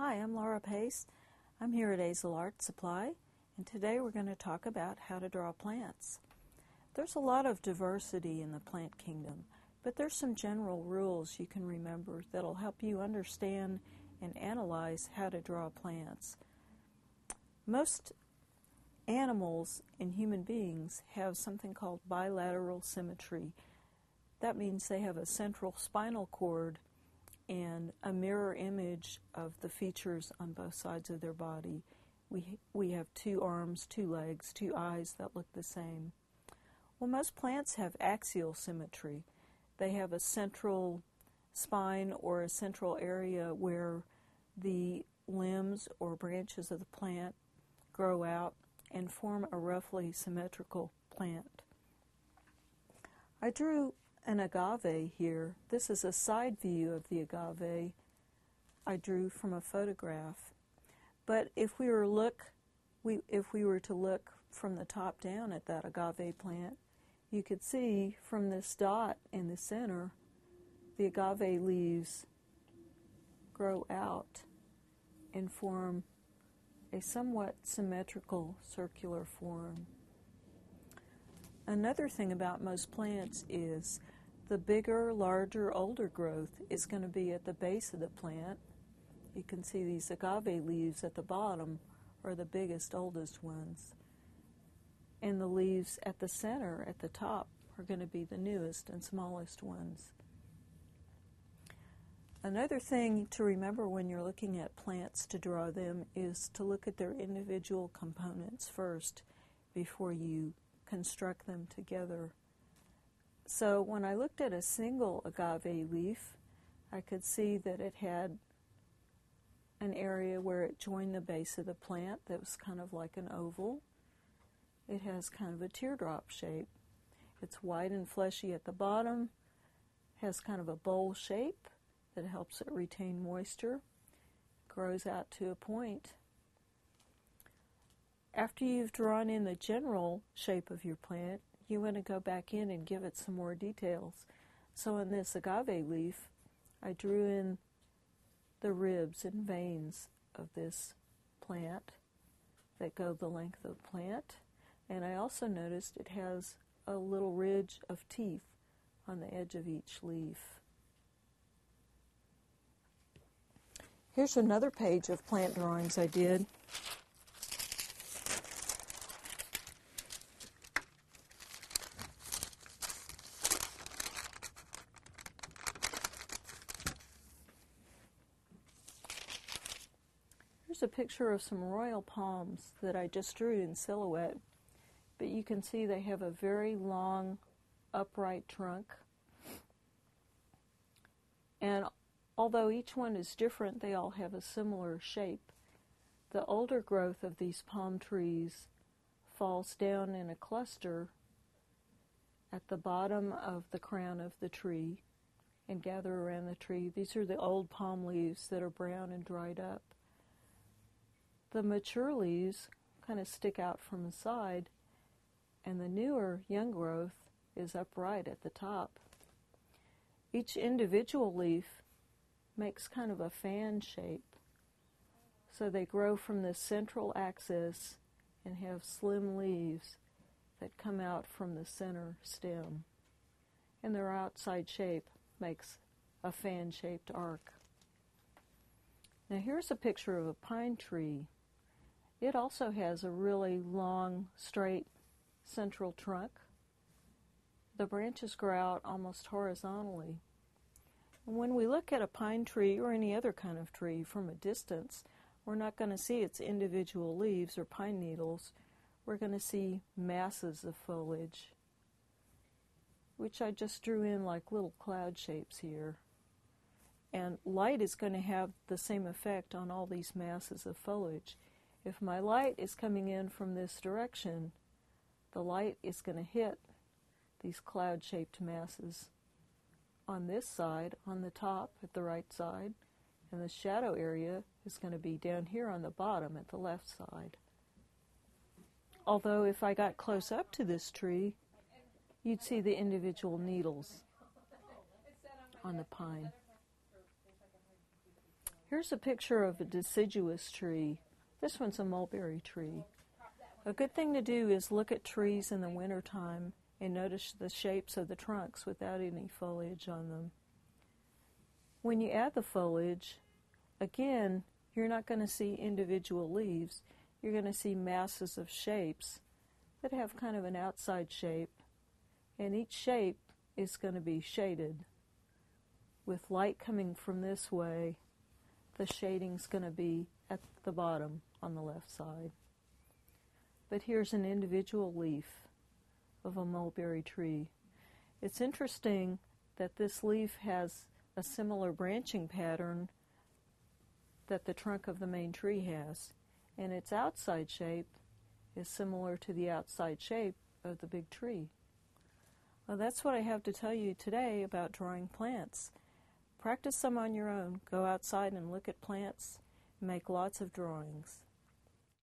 Hi, I'm Laura Pace. I'm here at Azel Art Supply, and today we're going to talk about how to draw plants. There's a lot of diversity in the plant kingdom, but there's some general rules you can remember that'll help you understand and analyze how to draw plants. Most animals and human beings have something called bilateral symmetry. That means they have a central spinal cord and a mirror image of the features on both sides of their body. We have two arms, two legs, two eyes that look the same. Well, most plants have axial symmetry. They have a central spine or a central area where the limbs or branches of the plant grow out and form a roughly symmetrical plant. I drew an agave here. This is a side view of the agave I drew from a photograph. But if we were to look from the top down at that agave plant, you could see from this dot in the center, the agave leaves grow out and form a somewhat symmetrical circular form. Another thing about most plants is the bigger, larger, older growth is going to be at the base of the plant. You can see these agave leaves at the bottom are the biggest, oldest ones. And the leaves at the center, at the top, are going to be the newest and smallest ones. Another thing to remember when you're looking at plants to draw them is to look at their individual components first before you construct them together. So when I looked at a single agave leaf, I could see that it had an area where it joined the base of the plant that was kind of like an oval. It has kind of a teardrop shape. It's white and fleshy at the bottom, has kind of a bowl shape that helps it retain moisture, grows out to a point. After you've drawn in the general shape of your plant, you want to go back in and give it some more details. So in this agave leaf, I drew in the ribs and veins of this plant that go the length of the plant. And I also noticed it has a little ridge of teeth on the edge of each leaf. Here's another page of plant drawings I did. Here's a picture of some royal palms that I just drew in silhouette, but you can see they have a very long, upright trunk. And although each one is different, they all have a similar shape. The older growth of these palm trees falls down in a cluster at the bottom of the crown of the tree and gather around the tree. These are the old palm leaves that are brown and dried up. The mature leaves kind of stick out from the side, and the newer young growth is upright at the top. Each individual leaf makes kind of a fan shape. So they grow from the central axis and have slim leaves that come out from the center stem. And their outside shape makes a fan-shaped arc. Now here's a picture of a pine tree. It also has a really long, straight, central trunk. The branches grow out almost horizontally. And when we look at a pine tree or any other kind of tree from a distance, we're not going to see its individual leaves or pine needles. We're going to see masses of foliage, which I just drew in like little cloud shapes here. And light is going to have the same effect on all these masses of foliage. If my light is coming in from this direction, the light is going to hit these cloud-shaped masses on this side, on the top at the right side, and the shadow area is going to be down here on the bottom at the left side. Although if I got close up to this tree, you'd see the individual needles on the pine. Here's a picture of a deciduous tree. This one's a mulberry tree. A good thing to do is look at trees in the wintertime and notice the shapes of the trunks without any foliage on them. When you add the foliage, again, you're not going to see individual leaves. You're going to see masses of shapes that have kind of an outside shape, and each shape is going to be shaded. With light coming from this way, the shading's going to be at the bottom on the left side. But here's an individual leaf of a mulberry tree. It's interesting that this leaf has a similar branching pattern that the trunk of the main tree has, and its outside shape is similar to the outside shape of the big tree. Well, that's what I have to tell you today about drawing plants. Practice some on your own. Go outside and look at plants and make lots of drawings.